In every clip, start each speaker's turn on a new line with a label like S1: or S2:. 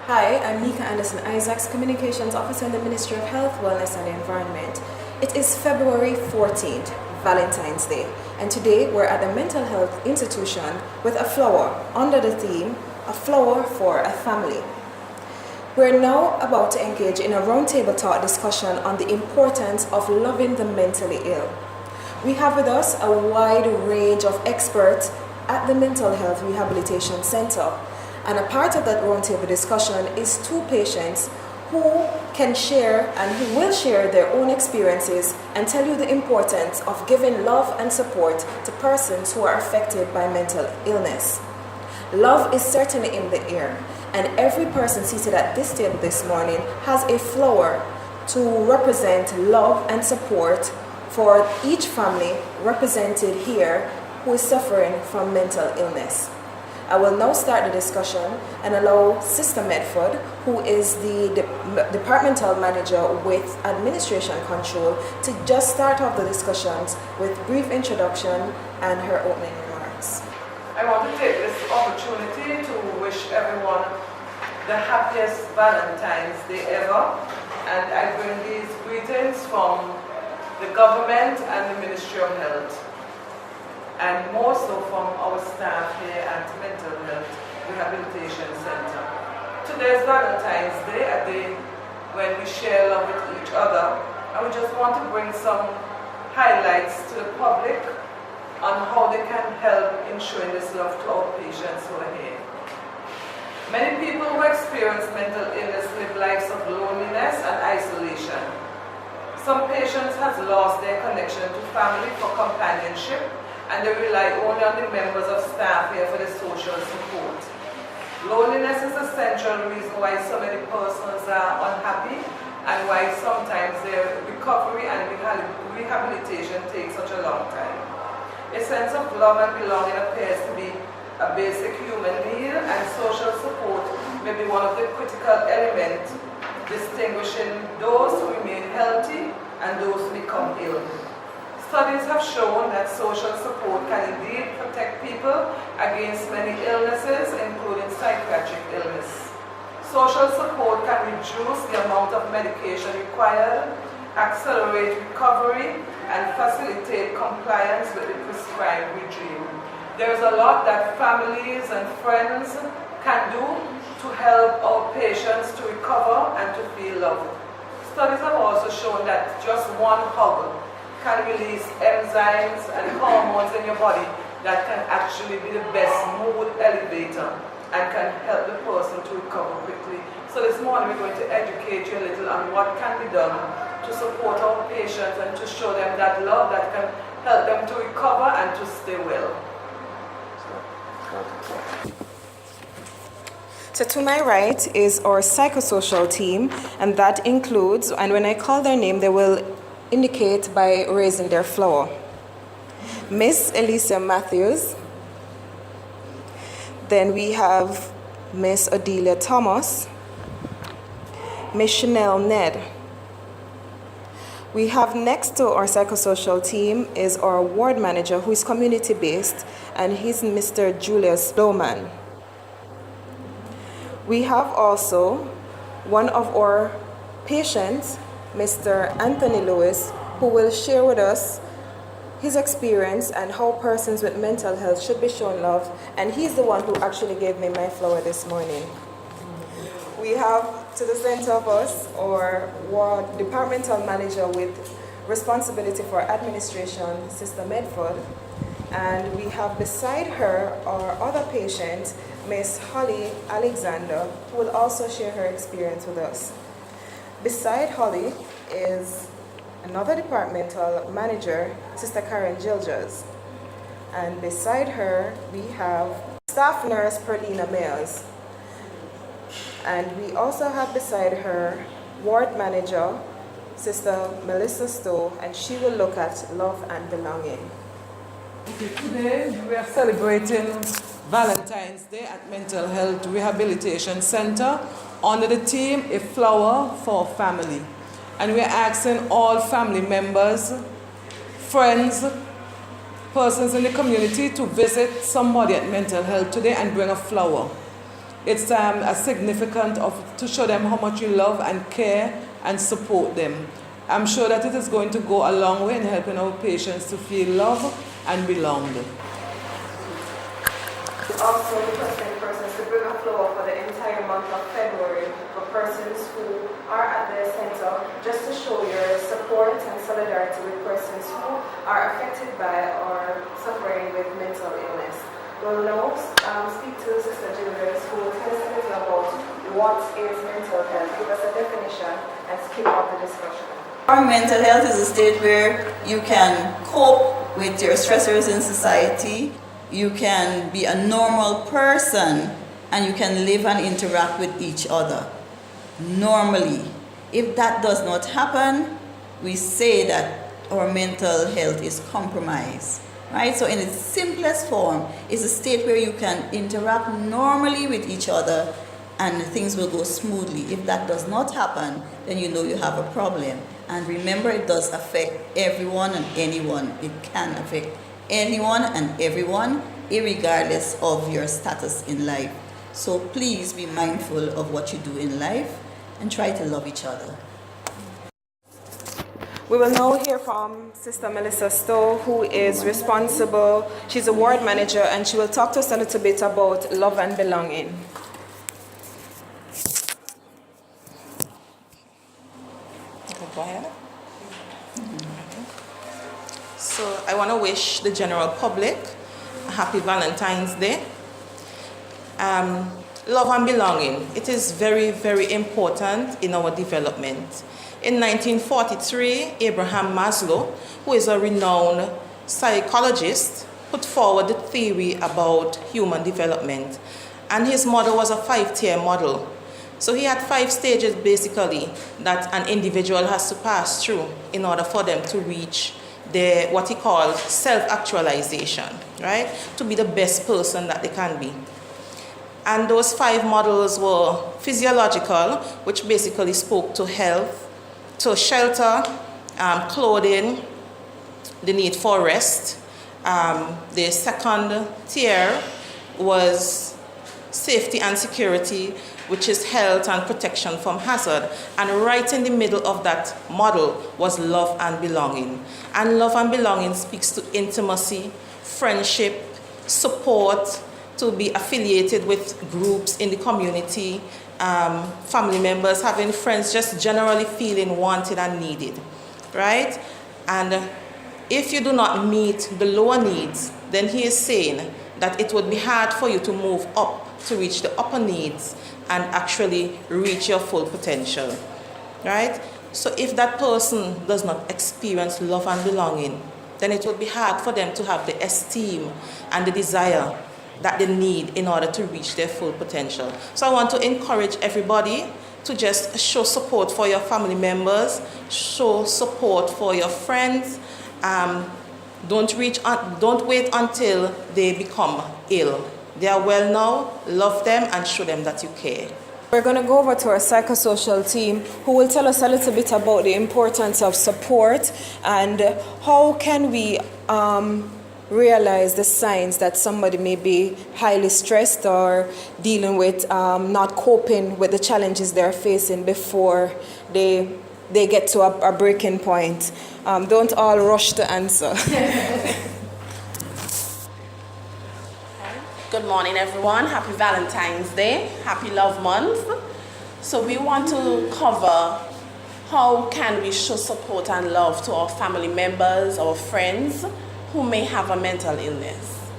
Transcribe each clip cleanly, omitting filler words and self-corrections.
S1: Hi, I'm Nika Anderson Isaacs, Communications Officer in the Ministry of Health, Wellness and Environment. It is February 14th, Valentine's Day, and today we're at the Mental Health Institution with a flower under the theme, A Flower for a Family. We're now about to engage in a roundtable talk discussion on the importance of loving the mentally ill. We have with us a wide range of experts at the Mental Health Rehabilitation Center. And a part of that roundtable discussion is two patients who can share and who will share their own experiences and tell you the importance of giving love and support to persons who are affected by mental illness. Love is certainly in the air, and every person seated at this table this morning has a flower to represent love and support for each family represented here who is suffering from mental illness. I will now start the discussion and allow Sister Medford, who is the departmental manager with administration control, to just start off the discussions with brief introduction and her opening remarks.
S2: I want to take this opportunity to wish everyone the happiest Valentine's Day ever, and I bring these greetings from the government and the Ministry of Health, and more so from our staff here at Mental Health Rehabilitation Center. Today is Valentine's Day, a day when we share love with each other, and we just want to bring some highlights to the public on how they can help in showing this love to our patients who are here. Many people who experience mental illness live lives of loneliness and isolation. Some patients have lost their connection to family for companionship, and they rely only on the members of staff here for the social support. Loneliness is a central reason why so many persons are unhappy and why sometimes their recovery and rehabilitation takes such a long time. A sense of love and belonging appears to be a basic human need, and social support may be one of the critical elements distinguishing those who remain healthy and those who become ill. Studies have shown that social support can indeed protect people against many illnesses, including psychiatric illness. Social support can reduce the amount of medication required, accelerate recovery, and facilitate compliance with the prescribed regime. There is a lot that families and friends can do to help our patients to recover and to feel loved. Studies have also shown that just one hug can release enzymes and hormones in your body that can actually be the best mood elevator and can help the person to recover quickly. So this morning we're going to educate you a little on what can be done to support our patients and to show them that love that can help them to recover and to stay well.
S1: So to my right is our psychosocial team, and that includes, and when I call their name, they will indicate by raising their flower. Miss Elisa Matthews. Then we have Miss Odelia Thomas. Miss Chanel Ned. We have next to our psychosocial team is our ward manager, who is community-based, and he's Mr. Julius Lohman. We have also one of our patients, Mr. Anthony Lewis, who will share with us his experience and how persons with mental health should be shown love, and he's the one who actually gave me my flower this morning. We have to the center of us our ward departmental manager with responsibility for administration, Sister Medford, and we have beside her our other patient, Miss Holly Alexander, who will also share her experience with us. Beside Holly is another departmental manager, Sister Karen Gilges. And beside her, we have staff nurse Perlina Mayers. And we also have beside her ward manager, Sister Melissa Stowe, and she will look at love and belonging.
S2: Today we are celebrating Valentine's Day at Mental Health Rehabilitation Center under the theme A Flower for Family. And we're asking all family members, friends, persons in the community to visit somebody at Mental Health today and bring a flower. It's a significant to show them how much you love and care and support them. I'm sure that it is going to go a long way in helping our patients to feel loved and belonged.
S1: Also requesting persons to bring a flower for the entire month of February for persons who are at the center, just to show your support and solidarity with persons who are affected by or suffering with mental illness. We'll now speak to Sister Julius, who will tell us a little about what is mental health, give us a definition, and kick off the discussion.
S3: Our mental health is a state where you can cope with your stressors in society, you can be a normal person, and you can live and interact with each other normally. If that does not happen, we say that our mental health is compromised. Right? So in its simplest form, it's a state where you can interact normally with each other and things will go smoothly. If that does not happen, then you know you have a problem. And remember, it does affect everyone and anyone. It can affect anyone and everyone, irregardless of your status in life. So please be mindful of what you do in life and try to love each other.
S1: We will now hear from Sister Melissa Stowe, who is responsible. She's a ward manager, and she will talk to us a little bit about love and belonging.
S4: Go ahead. So I want to wish the general public a happy Valentine's Day. Love and belonging. It is very, very important in our development. In 1943, Abraham Maslow, who is a renowned psychologist, put forward the theory about human development. And his model was a 5-tier model. So he had 5 stages basically that an individual has to pass through in order for them to reach what he called self-actualization, right? To be the best person that they can be. And those 5 models were physiological, which basically spoke to health, to shelter, clothing, the need for rest. The second tier was safety and security, which is health and protection from hazard. And right in the middle of that model was love and belonging. And love and belonging speaks to intimacy, friendship, support, to be affiliated with groups in the community, family members, having friends, just generally feeling wanted and needed, right? And if you do not meet the lower needs, then he is saying that it would be hard for you to move up to reach the upper needs and actually reach your full potential, right? So if that person does not experience love and belonging, then it would be hard for them to have the esteem and the desire that they need in order to reach their full potential. So I want to encourage everybody to just show support for your family members, show support for your friends. Don't wait until they become ill. They are well now, love them and show them that you care.
S1: We're going to go over to our psychosocial team, who will tell us a little bit about the importance of support and how can we realize the signs that somebody may be highly stressed or dealing with not coping with the challenges they're facing before they get to a breaking point. Don't all rush to answer.
S5: Good morning, everyone. Happy Valentine's Day. Happy Love Month. So we want to cover how can we show support and love to our family members, our friends who may have a mental illness.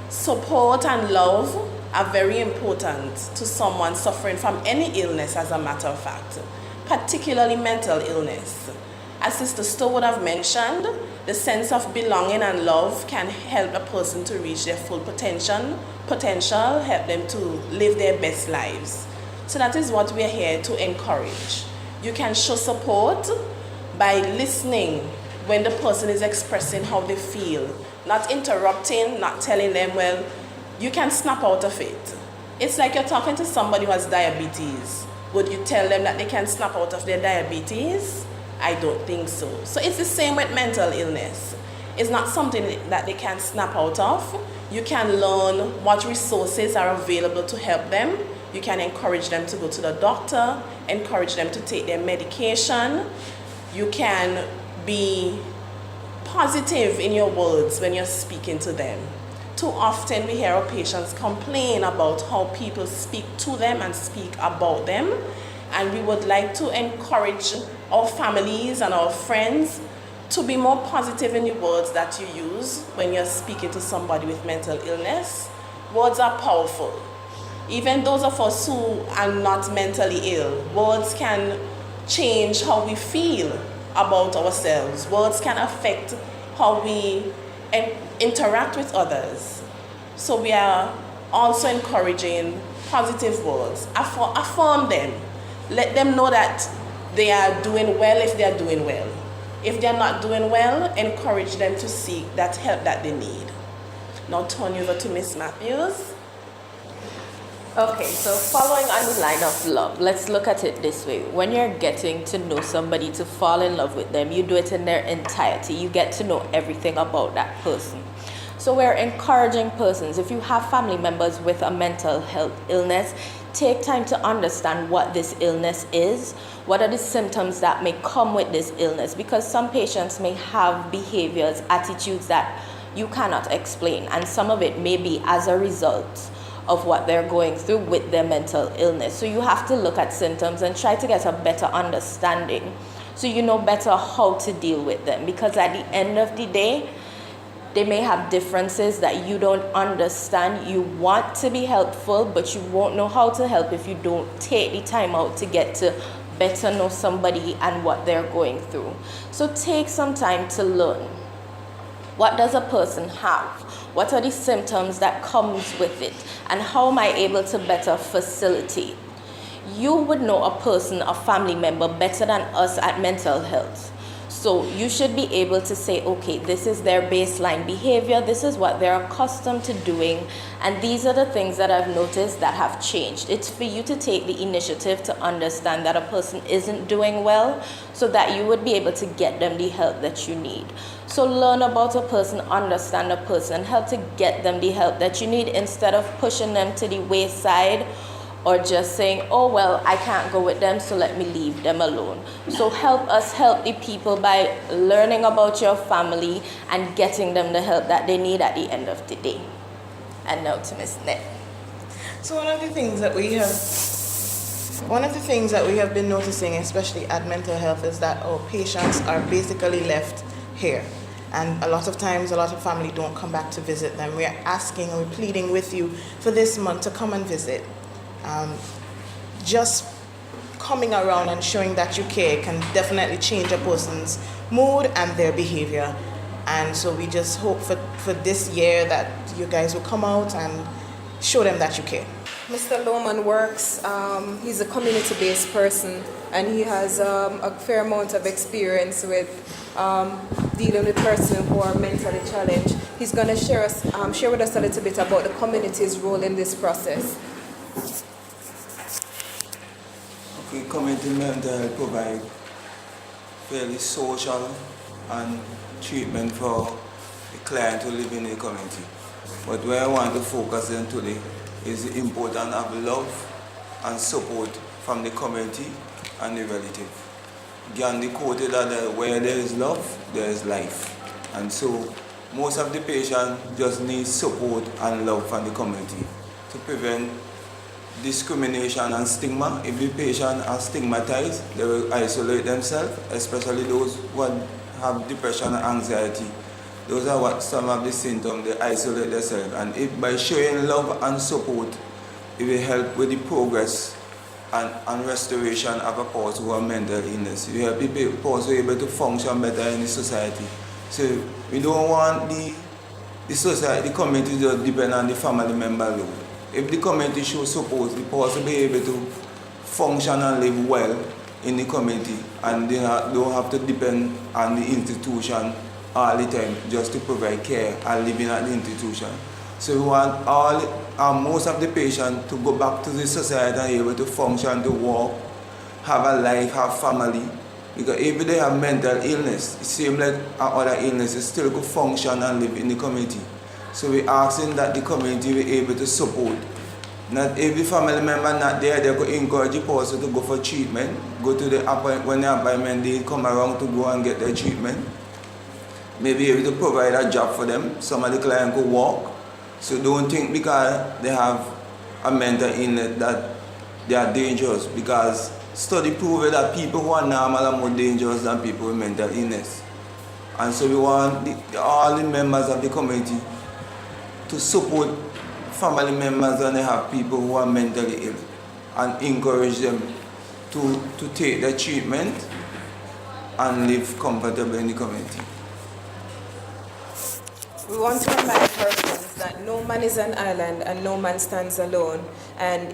S5: Support and love are very important to someone suffering from any illness, as a matter of fact, particularly mental illness. As Sister Stowe would have mentioned, the sense of belonging and love can help a person to reach their full potential, help them to live their best lives. So that is what we are here to encourage. You can show support by listening when the person is expressing how they feel, not interrupting, not telling them, well, you can snap out of it. It's like you're talking to somebody who has diabetes. Would you tell them that they can snap out of their diabetes? I don't think so. So it's the same with mental illness. It's not something that they can snap out of. You can learn what resources are available to help them You can encourage them to go to the doctor, encourage them to take their medication. You can be positive in your words when you're speaking to them. Too often we hear our patients complain about how people speak to them and speak about them, and we would like to encourage our families and our friends to be more positive in the words that you use when you're speaking to somebody with mental illness. Words are powerful. Even those of us who are not mentally ill, words can change how we feel about ourselves. Words can affect how we interact with others. So we are also encouraging positive words. Affirm them. Let them know that they are doing well if they are doing well. If they are not doing well, encourage them to seek that help that they need. Now turn over to Miss Matthews.
S6: Okay, so following on the line of love, let's look at it this way. When you're getting to know somebody, to fall in love with them, you do it in their entirety. You get to know everything about that person. So we're encouraging persons, if you have family members with a mental health illness, take time to understand what this illness is, what are the symptoms that may come with this illness, because some patients may have behaviors, attitudes that you cannot explain, and some of it may be as a result of what they're going through with their mental illness. So you have to look at symptoms and try to get a better understanding so you know better how to deal with them, because at the end of the day, they may have differences that you don't understand. You want to be helpful, but you won't know how to help if you don't take the time out to get to better know somebody and what they're going through. So take some time to learn. What does a person have? What are the symptoms that comes with it? And how am I able to better facilitate? You would know a person, a family member, better than us at mental health. So you should be able to say, okay, this is their baseline behavior, this is what they're accustomed to doing, and these are the things that I've noticed that have changed. It's for you to take the initiative to understand that a person isn't doing well, so that you would be able to get them the help that you need. So learn about a person, understand a person, and help to get them the help that you need, instead of pushing them to the wayside or just saying, oh, well, I can't go with them, so let me leave them alone. So help us help the people by learning about your family and getting them the help that they need at the end of the day. And now to Ms. Nett.
S4: So one of the things that we have been noticing, especially at mental health, is that our patients are basically left here. And a lot of times, a lot of family don't come back to visit them. We are asking and we're pleading with you for this month to come and visit. Just coming around and showing that you care can definitely change a person's mood and their behavior. And so we just hope for this year that you guys will come out and show them that you care.
S1: Mr. Lohman works, he's a community-based person, and he has a fair amount of experience with dealing with persons who are mentally challenged. He's going to share with us a little bit about the community's role in this process.
S7: Okay, community mental health provide fairly social and treatment for the client who live in the community. But where I want to focus on today is the importance of love and support from the community and the relative. Gandhi quoted that where there is love, there is life. And so most of the patients just need support and love from the community to prevent discrimination and stigma. If the patient are stigmatized, they will isolate themselves, especially those who have depression and anxiety. Those are what some of the symptoms, they isolate themselves. And if by showing love and support, it will help with the progress and restoration of a person who has mental illness. You help the person able to function better in the society. So we don't want the society, the community to depend on the family member alone. If the community shows support, the person will be able to function and live well in the community, and they don't have to depend on the institution all the time just to provide care and living at the institution. So we want most of the patients to go back to the society and able to function, to work, have a life, have family. Because if they have mental illness, it seems like other illnesses still could function and live in the community. So we're asking that the community be able to support Not every family member not there, they could encourage the person to go for treatment, go to the appointment, when the appointment they come around to go and get their treatment. Maybe able to provide a job for them. Some of the clients could walk. So don't think because they have a mental illness that they are dangerous, because study proves that people who are normal are more dangerous than people with mental illness. And so we want all the members of the community to support family members when they have people who are mentally ill and encourage them to take their treatment and live comfortably in the community.
S1: We want to remind persons that no man is an island and no man stands alone. And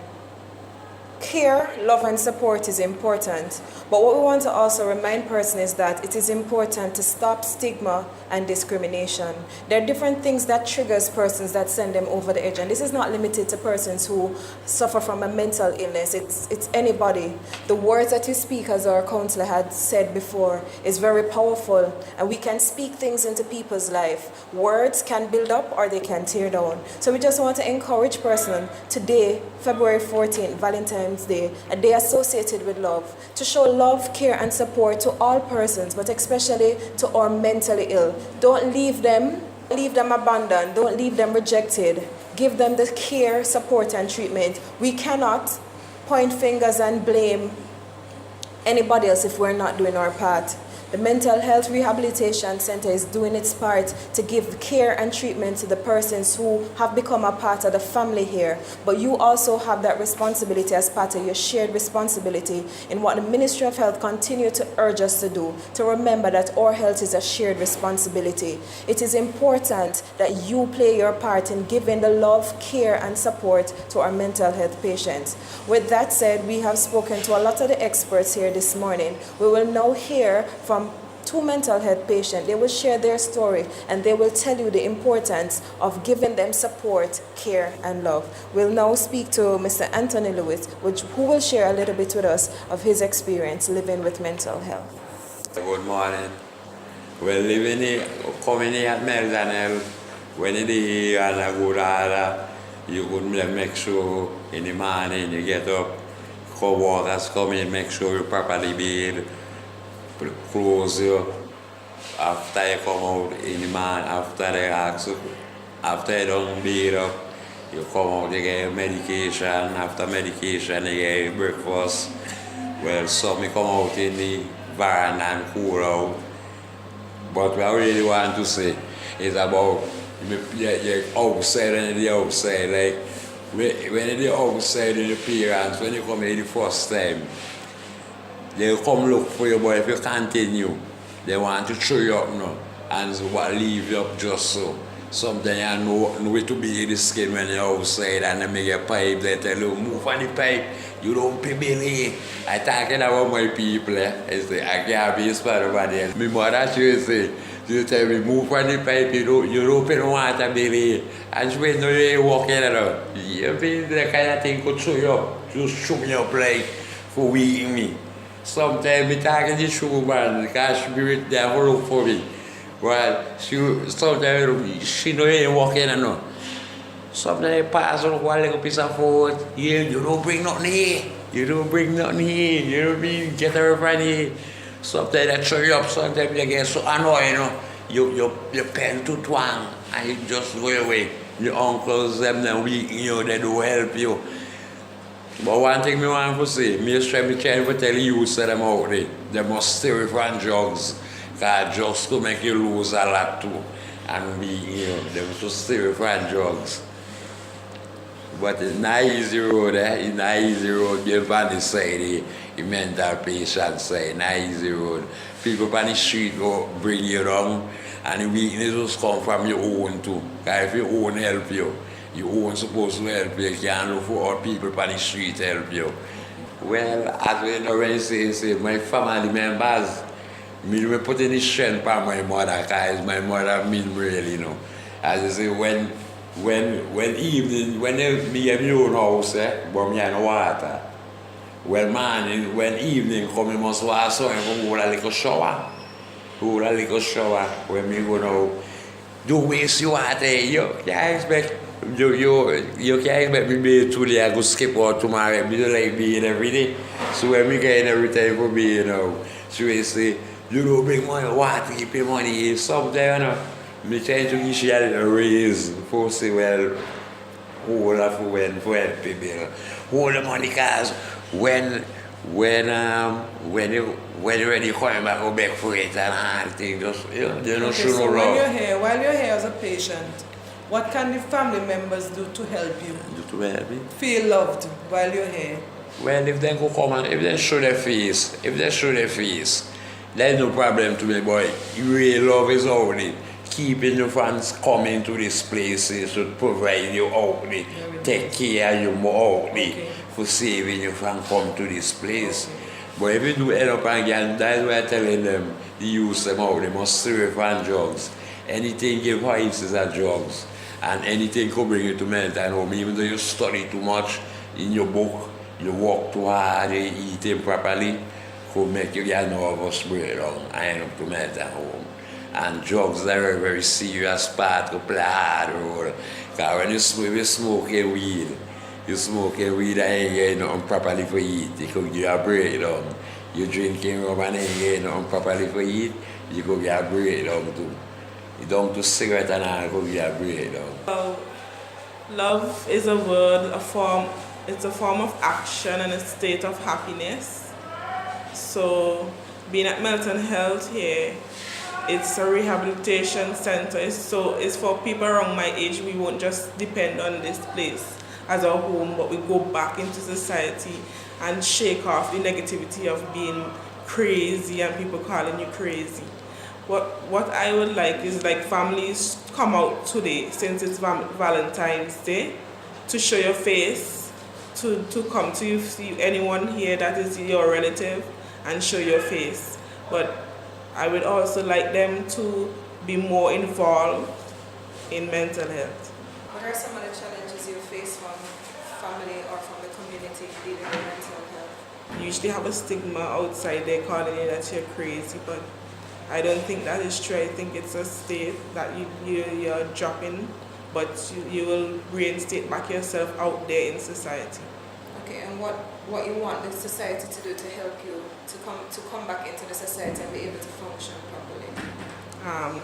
S1: care, love and support is important. But what we want to also remind persons is that it is important to stop stigma and discrimination. There are different things that triggers persons that send them over the edge. And this is not limited to persons who suffer from a mental illness. It's anybody. The words that you speak, as our counselor had said before, is very powerful. And we can speak things into people's life. Words can build up or they can tear down. So we just want to encourage persons today, February 14th, Valentine's Day, a day associated with love, to show love, care and support to all persons, but especially to our mentally ill. Don't leave them abandoned, don't leave them rejected. Give them the care, support and treatment. We cannot point fingers and blame anybody else if we're not doing our part. The Mental Health Rehabilitation Center is doing its part to give care and treatment to the persons who have become a part of the family here. But you also have that responsibility as part of your shared responsibility in what the Ministry of Health continue to urge us to do, to remember that our health is a shared responsibility. It is important that you play your part in giving the love, care and support to our mental health patients. With that said, we have spoken to a lot of the experts here this morning. We will now hear from two mental health patients. They will share their story and they will tell you the importance of giving them support, care and love. We'll now speak to Mr. Anthony Lewis, who will share a little bit with us of his experience living with mental health.
S8: Good morning. Well, living here, coming here at Mental Health, when it is here and a good order, you could make sure in the morning you get up, co-workers come in, make sure you properly bathe, close you after you come out in the morning, after they ask you, after you don't bathe up, you come out, you get your medication, after medication you get your breakfast. Well, some you come out in the veranda and cool out. But what I really want to say is about your outside and the outside. Like when the outside in the parents, when you come here the first time, they come look for you, but if you continue, they want to throw you up now and leave you up just so. Sometimes you know it to be in the skin when you're outside and they make a pipe, they tell you, move on the pipe, you don't pay Billy. I'm talking about my people, I say, I can't be inspired about them. My mother, she tell me, move on the pipe, you don't pay no water, Billy. And she went, no, you walk in and you feel the kind of thing could throw you up, just show me up like for weakening me. Sometimes I talk to the show man, because she be with there to look for me. But sometimes she don't even walk in and no. Sometimes I pass on one little piece of food. Yeah, you don't bring nothing here. You don't bring nothing here. You don't mean get her from here. Sometimes I throw you up, sometimes you get so annoyed, you pen to twang and you just go away. Your uncles, them weak, they don't help you. But one thing I want to say, me trying to tell you that them out there, they must stay away from drugs. Because drugs could make you lose a lot too. And they must stay away from drugs. But it's not easy road, it's not easy road. You're on the side, the mental patient side, not easy road. People on the street go bring you down, and the weakness will come from your own too. Because if your own help you, your own supposed to help you, you can't look for all people on the street to help you. Well, as we already say, my family members, me put in the strength for my mother, because my mother mean really, As I say, when evening, when me have my own house, but me have no water. Well, man, when evening come, you must wash so and go a little shower. Go a little shower when me go now. don't waste your water. You can't expect you can't expect me to be today I go skip out tomorrow. Me don't like being every day. So when me get every time for me, you know, so we say, you don't bring money, water, you pay money. Sometimes, you know, me trying to give you a raise for say, well, hold up for when for help people. Hold the money cause when you ready coming back, go back for it and all things, just you know,
S2: Okay,
S8: show
S2: so
S8: no love.
S2: while you're here as a patient, what can the family members do to help you
S8: To help me.
S2: feel loved while you're here?
S8: Well, if they go come and if they show their face, there's no problem to me, boy. Real love is only keeping your fans coming to this place to provide you out there, take care of you more out there for saving you from come to this place. But if you do end up again, that's why I'm telling them, the use them out, they must serve on drugs. Anything give vices are drugs. And anything could bring you to mental home, even though you study too much in your book, you work too hard, you eat improperly, could make you get nervous breakdown and end up to mental home. And drugs are a very serious part to play a hard role. Because when you smoking weed, and ain't getting nothing properly for eat, it could give you a breakdown. You drinking rum and ain't getting nothing properly for eat, you could get a breakdown too. You don't do cigarette and all, could get a breakdown.
S4: Love is a word, it's a form of action and a state of happiness. So being at Mental Health here, it's a rehabilitation center. It's for people around my age. We won't just depend on this place as our home, but we go back into society and shake off the negativity of being crazy and people calling you crazy. What I would like is like families come out today, since it's Valentine's Day, to show your face, to come to you, see anyone here that is your relative and show your face. But I would also like them to be more involved in mental health.
S1: What are some of the challenges you face from family or from the community dealing with mental health?
S4: You usually have a stigma outside there calling you that you're crazy, but I don't think that is true. I think it's a state that you're dropping, but you will reinstate back yourself out there in society.
S1: Okay, and what you want the society to do to help you to come back into the society and be able to function properly?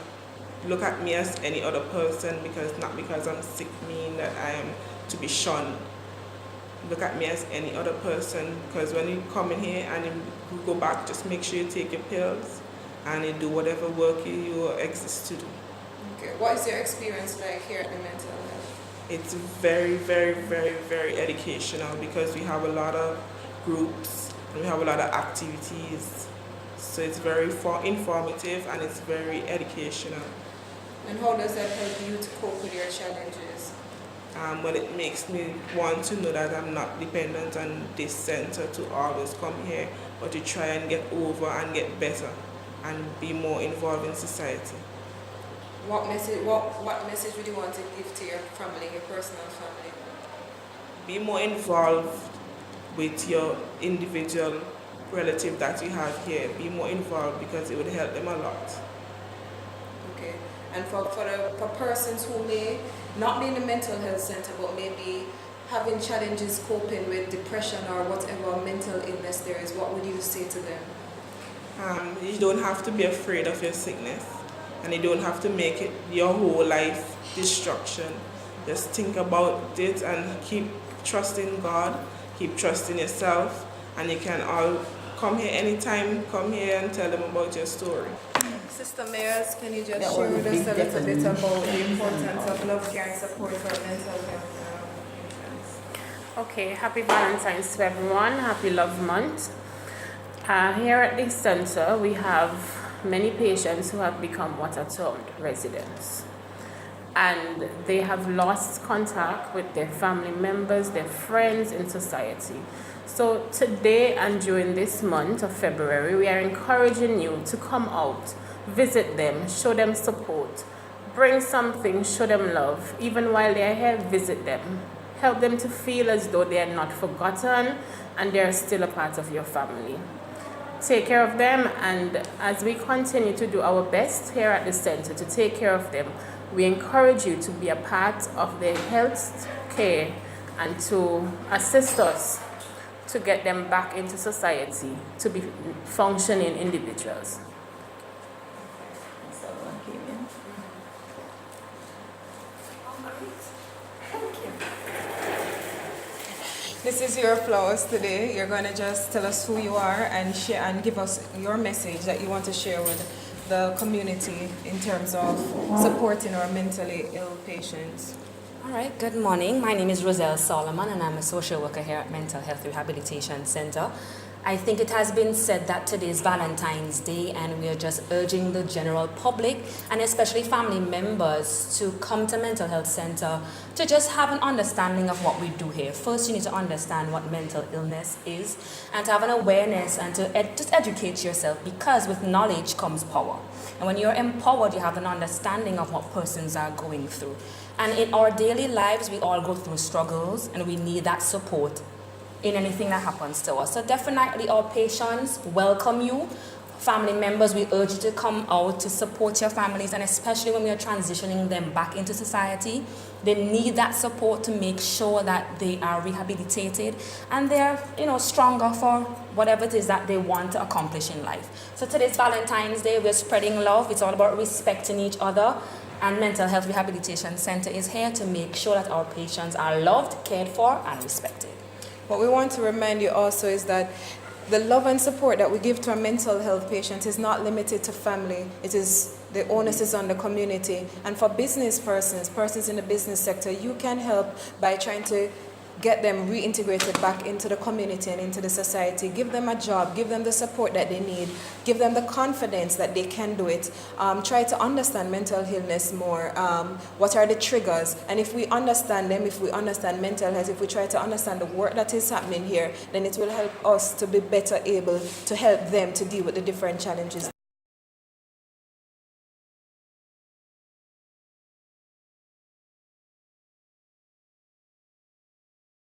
S4: Look at me as any other person, not because I'm sick mean that I am to be shunned. Look at me as any other person, because when you come in here and you go back, just make sure you take your pills and you do whatever work you exist to do.
S1: Okay, what is your experience like here at the mental health?
S4: It's very, very, very, very educational because we have a lot of groups and we have a lot of activities. So it's very informative and it's very educational.
S1: And how does that help you to cope with your challenges?
S4: Well, it makes me want to know that I'm not dependent on this center to always come here, but to try and get over and get better and be more involved in society.
S1: What message would you want to give to your family, your personal family?
S4: Be more involved with your individual relative that you have here. Be more involved because it would help them a lot.
S1: Okay. And for persons who may not be in the mental health center but may be having challenges coping with depression or whatever mental illness there is, what would you say to them?
S4: You don't have to be afraid of your sickness, and you don't have to make it your whole life destruction. Just think about it and keep trusting God, keep trusting yourself, and you can all come here anytime, come here and tell them about your story.
S1: Sister Mayors, can you just share with us a little bit about the importance of love care and support for mental health patients?
S9: Okay, happy Valentine's to everyone, happy Love Month. Here at this center, we have many patients who have become what are termed residents. And they have lost contact with their family members, their friends in society. So today and during this month of February, we are encouraging you to come out, visit them, show them support, bring something, show them love. Even while they are here, visit them. Help them to feel as though they are not forgotten and they are still a part of your family. Take care of them, and as we continue to do our best here at the center to take care of them, We encourage you to be a part of their health care and to assist us to get them back into society to be functioning individuals.
S1: This is your flowers today. You're going to just tell us who you are and share and give us your message that you want to share with the community in terms of supporting our mentally ill patients.
S10: All right, good morning. My name is Roselle Solomon and I'm a social worker here at Mental Health Rehabilitation Center. I think it has been said that today is Valentine's Day and we are just urging the general public and especially family members to come to Mental Health Center to just have an understanding of what we do here. First, you need to understand what mental illness is and to have an awareness and to just educate yourself, because with knowledge comes power. And when you're empowered, you have an understanding of what persons are going through. And in our daily lives, we all go through struggles and we need that support in anything that happens to us. So definitely our patients welcome you. Family members, we urge you to come out to support your families, and especially when we are transitioning them back into society, they need that support to make sure that they are rehabilitated and they're stronger for whatever it is that they want to accomplish in life. So today's Valentine's Day, we're spreading love. It's all about respecting each other. And Mental Health Rehabilitation Center is here to make sure that our patients are loved, cared for, and respected.
S1: What we want to remind you also is that the love and support that we give to our mental health patients is not limited to family. It is, the onus is on the community. And for business persons in the business sector, you can help by trying to get them reintegrated back into the community and into the society. Give them a job, give them the support that they need, give them the confidence that they can do it. Try to understand mental illness more. What are the triggers? And if we understand them, if we understand mental health, if we try to understand the work that is happening here, then it will help us to be better able to help them to deal with the different challenges